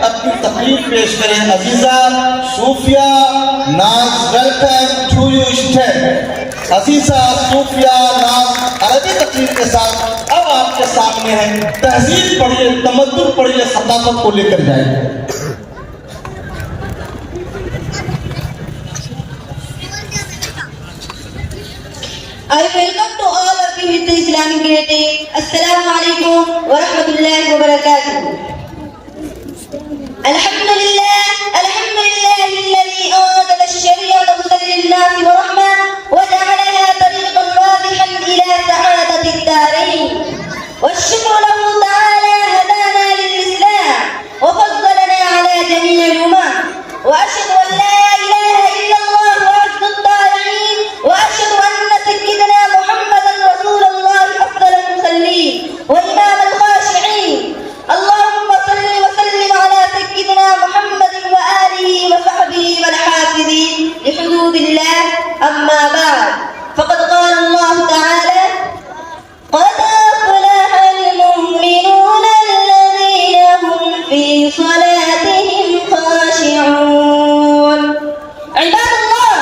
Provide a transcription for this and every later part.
अपनी तकलीफ पेश करें। अजीजा सूफिया नाज, वेलकम टू यू स्टेट। अजीजा सूफिया नाज अरबी तकलीफ के साथ अब आपके सामने है। तहजीब पढ़िए, तमद्दुन पढ़िए, सकाफत को लेकर जाइए। I welcome to all of you with the Islamic greeting. Assalamu alaikum wa rahmatullahi wa barakatuh. Alhamdulillah, alhamdulillah alladhi anzala ash-shari'ata hudan lin-nas wa rahmah wa ja'alaha tariqan wadihan ila sa'adati ad-darain. والشكر له تعالى هدانا للإسلام وفضلنا على جميع الأمم. وأشهد أن لا إله إلا الله وحده الطاهرين وأشهد أن سيدنا محمدا رسول الله أفضل المرسلين وإمام الخاشعين. اللهم صل وسلم على سيدنا محمد وآله وصحبه والحافظين لحدود الله. أما بعد، فقد قال الله تعالى: قد أفلح المؤمنون الذين هم في صلاتهم خاشعون. عباد الله،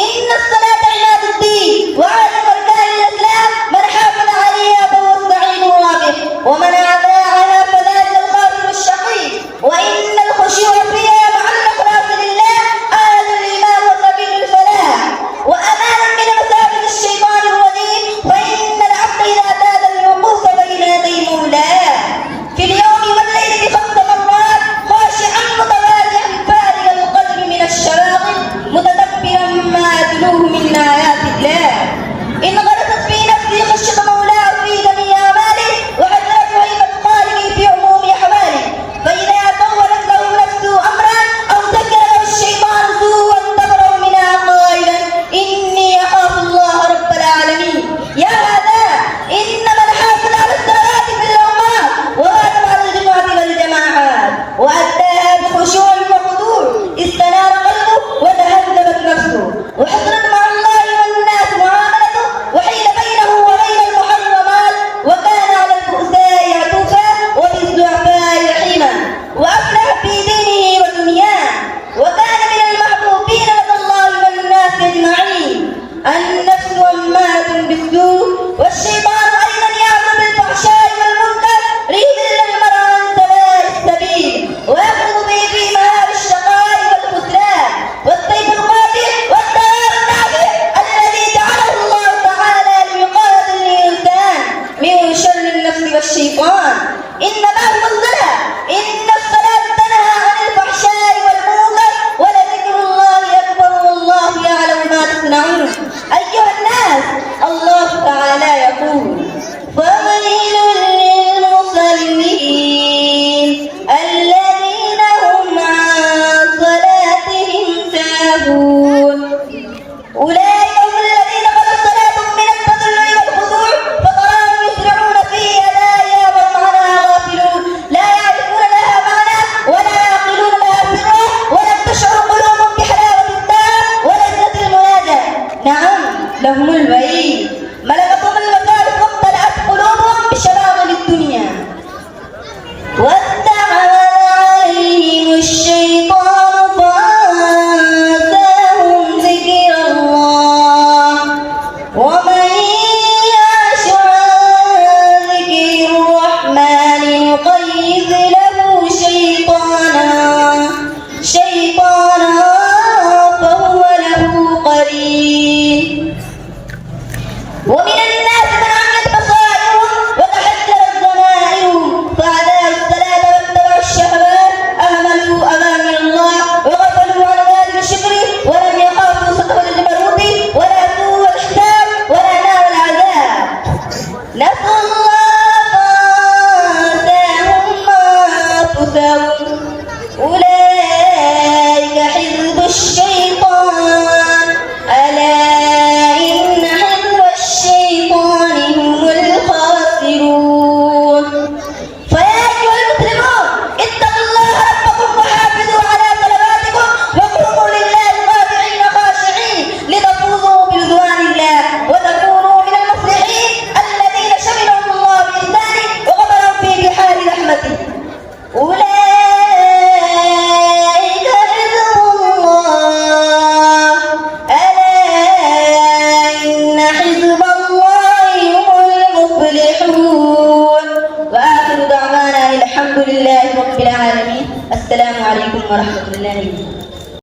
إن الصلاة عماد الدين وعالم أركان الإسلام. من حافظ عليها فهو السعيد الرابح، ومن أضاعها فذلك الخاسر الشقي. وإن الخشوع فيها مع الإخلاص لله آية الإيمان وسبيل الفلاح وأمان من مسافر الشيطان الرجيم. فإن العبد إذا اعتاد الوقوف بين يدي مولاه في اليوم والليل ب5 مرات خاشعا متواضعا فارغ القلب من الشواغل متدبرا ما يتلوه من آيات الله. إن غرست في نفسي خشية مولاه في جميع أعماله وحذرت هيبة خالقه في عموم أحواله. فإذا طولت له نفسه أمرا أو ذكر له الشيطان سوءا انتظره منها قائلا: إني أخاف الله رب العالمين. يا هذا إنما الحافظ على الصلوات في الأوقات وواظب على الجمعة والجماعات وأداها بخشوع وخضوع استنار قلبه وتهذبت نفسه وحصلت مع الله والناس معاملته وحيل بينه وبين المحرمات وكان على البؤساء عطوفا وبالضعفاء رحيما وأفلح في دينه ودنياه وكان من المحبوبين لدى الله والناس أجمعين. النفس أمارة بالسوء والشيطان أيضا يأمر بالفحشاء والمنكر ليضل المرء عن سواء السبيل ويأخذ به في مهاب الشقاء والخسران والسيف القاتل والدار النافع الذي جعله الله تعالى لوقاية الإنسان من شر النفس والشيطان. إنما هو الصلاة. إن الصلاة تنهى عن الفحشاء والمنكر ولذكر الله أكبر والله يعلم ما تصنعون. أيها الناس، الله تعالى يقول: فويل للمصلين الذين هم عن صلاتهم ساهون. أولئك هم الذين خلت صلاتهم من التضرع والخضوع فتراهم يسرعون في أدائها وهم عنها غافلون لا يعرفون لها معنى ولا يعقلون لها سرا ولم تشعر قلوبهم بحلاوة الدار ولذة المناجاة. نعم، لهم الوعيد. ملكتهم المفارق وامتلأت قلوبهم بشواغل الدنيا واستعمل عليهم الشيطان فأنساهم ذكر الله ومن يعش عن ذكر الرحمن نقيض له شيطانا فهو له قرين. ومن الناس من عميت بصائرهم وتحجرت ضمائرهم فأداء الصلاة واتبعوا الشهوات أهملوا أوامر الله وغفلوا عن ذلك الشكر ولم يخافوا سطو الجبروت ولا سوء الحساب ولا نار العذاب. نسوا الله فأنساهم أنفسهم. أولئك حزب الشيطان ألا إن حزب الشيطان هم الخاسرون. فيا أيها المسلمون، اتقوا الله ربكم وحافظوا على صلواتكم وقوموا لله خاشعين خاشعين لتفوزوا برضوان الله وتكونوا من المفلحين الذين شملهم الله بإحسانه وغمرهم في بحار رحمته. أولئك والحمد لله رب العالمين. السلام عليكم ورحمة الله وبركاته.